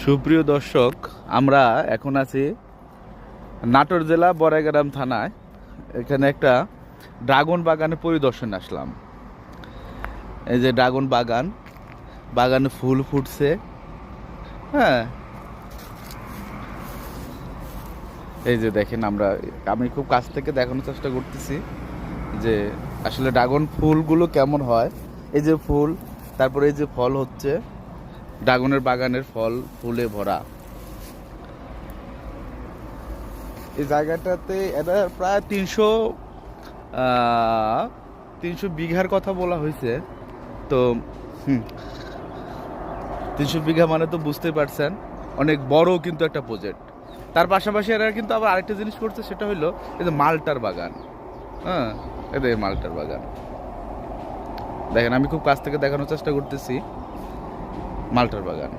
সুপ্রিয় দর্শক, আমরা এখন আছি নাটোর জেলা বড়াইগ্রাম থানায়। এখানে একটা ড্রাগন বাগানে পরিদর্শন আসলাম। এই যে ড্রাগন বাগান, বাগানে ফুল ফুটছে। হ্যাঁ, এই যে দেখেন, আমি খুব কাছ থেকে দেখানোর চেষ্টা করতেছি যে আসলে ড্রাগন ফুলগুলো কেমন হয়। এই যে ফুল, তারপরে এই যে ফল হচ্ছে, ড্রাগনের বাগানের ফল ফুলে ভরা। এই জায়গাটাতে এটা প্রায় 300 বিঘার কথা বলা হয়েছে। তো 300 বিঘা মানে তো বুঝতে পারছেন, অনেক বড় কিন্তু একটা প্রজেক্ট। তার পাশাপাশি এরা কিন্তু আবার আরেকটা জিনিস করছে, সেটা হলো এই যে মালটার বাগান। হ্যাঁ, এই মালটার বাগান দেখেন, আমি খুব কাছ থেকে দেখানোর চেষ্টা করতেছি মালটার বাগান।